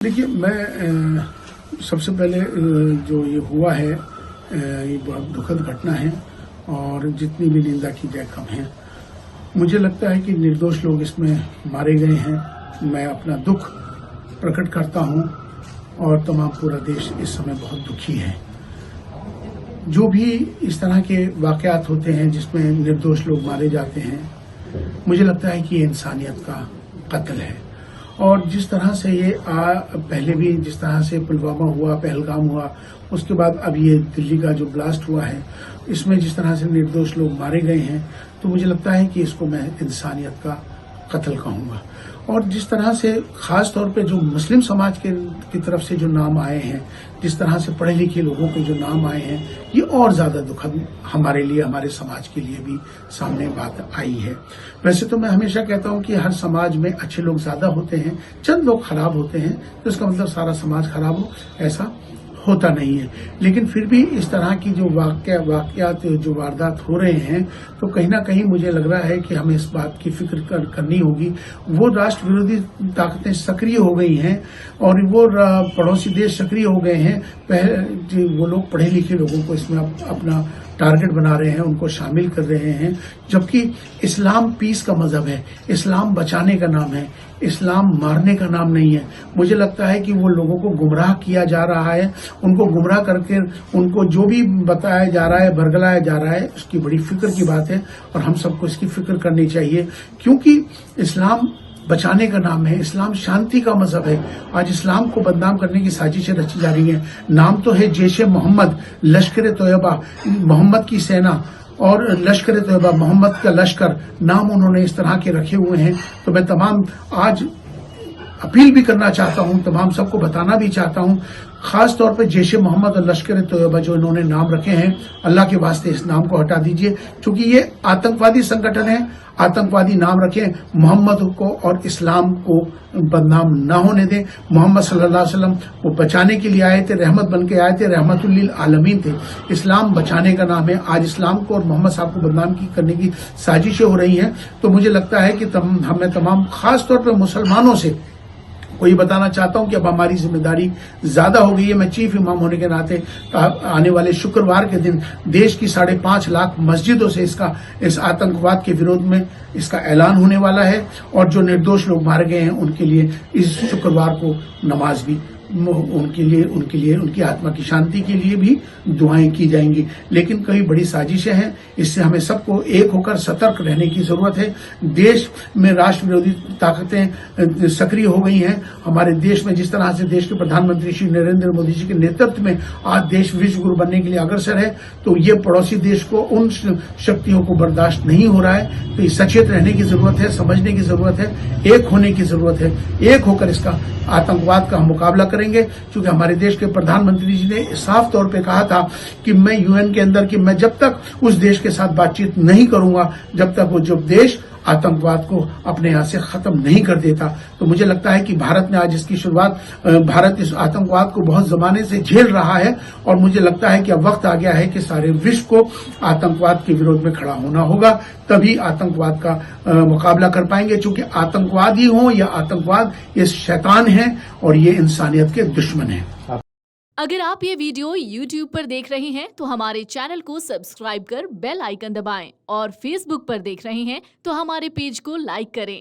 देखिए, मैं सबसे पहले जो ये हुआ है ये बहुत दुखद घटना है और जितनी भी निंदा की जाए कम है। मुझे लगता है कि निर्दोष लोग इसमें मारे गए हैं। मैं अपना दुख प्रकट करता हूं और तमाम पूरा देश इस समय बहुत दुखी है। जो भी इस तरह के वाकयात होते हैं जिसमें निर्दोष लोग मारे जाते हैं, मुझे लगता है कि ये इंसानियत का कत्ल है। और जिस तरह से ये पहले भी जिस तरह से पुलवामा हुआ, पहलगाम हुआ, उसके बाद अब ये दिल्ली का जो ब्लास्ट हुआ है, इसमें जिस तरह से निर्दोष लोग मारे गए हैं, तो मुझे लगता है कि इसको मैं इंसानियत का कत्ल कहूंगा। और जिस तरह से खास तौर पे जो मुस्लिम समाज की तरफ से जो नाम आए हैं, जिस तरह से पढ़े लिखे लोगों के जो नाम आए हैं, ये और ज्यादा दुखद हमारे लिए, हमारे समाज के लिए भी सामने बात आई है। वैसे तो मैं हमेशा कहता हूं कि हर समाज में अच्छे लोग ज्यादा होते हैं, चंद लोग खराब होते हैं, तो इसका मतलब सारा समाज खराब हो, ऐसा होता नहीं है। लेकिन फिर भी इस तरह की जो वाकयात जो वारदात हो रहे हैं, तो कहीं ना कहीं मुझे लग रहा है कि हमें इस बात की फिक्र करनी होगी। वो राष्ट्र विरोधी ताकतें सक्रिय हो गई हैं और वो पड़ोसी देश सक्रिय हो गए हैं। वो लोग पढ़े लिखे लोगों को इसमें अपना टारगेट बना रहे हैं, उनको शामिल कर रहे हैं, जबकि इस्लाम पीस का मजहब है, इस्लाम बचाने का नाम है, इस्लाम मारने का नाम नहीं है। मुझे लगता है कि वो लोगों को गुमराह किया जा रहा है, उनको गुमराह करके उनको जो भी बताया जा रहा है, बरगलाया जा रहा है, उसकी बड़ी फिक्र की बात है और हम सबको इसकी फिक्र करनी चाहिए, क्योंकि इस्लाम बचाने का नाम है, इस्लाम शांति का मजहब है। आज इस्लाम को बदनाम करने की साजिशें रची जा रही हैं। नाम तो है जैश ए मोहम्मद, लश्कर तोयबा, मोहम्मद की सेना और लश्कर तोयबा, मोहम्मद का लश्कर, नाम उन्होंने इस तरह के रखे हुए हैं। तो मैं तमाम आज अपील भी करना चाहता हूं, तमाम सबको बताना भी चाहता हूं, खास तौर पे जैश ए मोहम्मद और लश्कर तोयबा जो इन्होंने नाम रखे हैं, अल्लाह के वास्ते इस नाम को हटा दीजिए, क्योंकि ये आतंकवादी संगठन है। आतंकवादी नाम रखें, मोहम्मद को और इस्लाम को बदनाम न होने दें। मोहम्मद सल्लल्लाहु अलैहि वसल्लम वो बचाने के लिए आए थे, रहमत बन के आए थे, रहमतुल लिल आलमीन थे। इस्लाम बचाने का नाम है। आज इस्लाम को और मोहम्मद साहब को बदनाम करने की साजिशें हो रही हैं। तो मुझे लगता है कि हमें तमाम खास तौर पर मुसलमानों से को ये बताना चाहता हूं कि अब हमारी जिम्मेदारी ज्यादा हो गई है। मैं चीफ इमाम होने के नाते आने वाले शुक्रवार के दिन देश की 5.5 लाख मस्जिदों से इस आतंकवाद के विरोध में इसका ऐलान होने वाला है और जो निर्दोष लोग मारे गए हैं उनके लिए इस शुक्रवार को नमाज भी उनके लिए उनकी आत्मा की शांति के लिए भी दुआएं की जाएंगी। लेकिन कई बड़ी साजिशें हैं, इससे हमें सबको एक होकर सतर्क रहने की जरूरत है। देश में राष्ट्र विरोधी ताकतें सक्रिय हो गई हैं। हमारे देश में जिस तरह से देश के प्रधानमंत्री श्री नरेंद्र मोदी जी के नेतृत्व में आज देश विश्व गुरु बनने के लिए अग्रसर है, तो ये पड़ोसी देश को उन शक्तियों को बर्दाश्त नहीं हो रहा है। तो सचेत रहने की जरूरत है, समझने की जरूरत है, एक होने की जरूरत है। एक होकर इसका आतंकवाद का हम मुकाबला करेंगे, क्योंकि हमारे देश के प्रधानमंत्री जी ने साफ तौर पे कहा था कि मैं यूएन के अंदर कि मैं जब तक उस देश के साथ बातचीत नहीं करूंगा जब तक वो जो देश आतंकवाद को अपने यहां से खत्म नहीं कर देता। तो मुझे लगता है कि भारत ने आज इसकी शुरुआत, भारत इस आतंकवाद को बहुत जमाने से झेल रहा है और मुझे लगता है कि अब वक्त आ गया है कि सारे विश्व को आतंकवाद के विरोध में खड़ा होना होगा, तभी आतंकवाद का मुकाबला कर पाएंगे। चूंकि आतंकवादी हो या आतंकवाद, ये शैतान है और ये इंसानियत के दुश्मन है। अगर आप ये वीडियो YouTube पर देख रहे हैं तो हमारे चैनल को सब्सक्राइब कर बेल आइकन दबाएं और Facebook पर देख रहे हैं तो हमारे पेज को लाइक करें।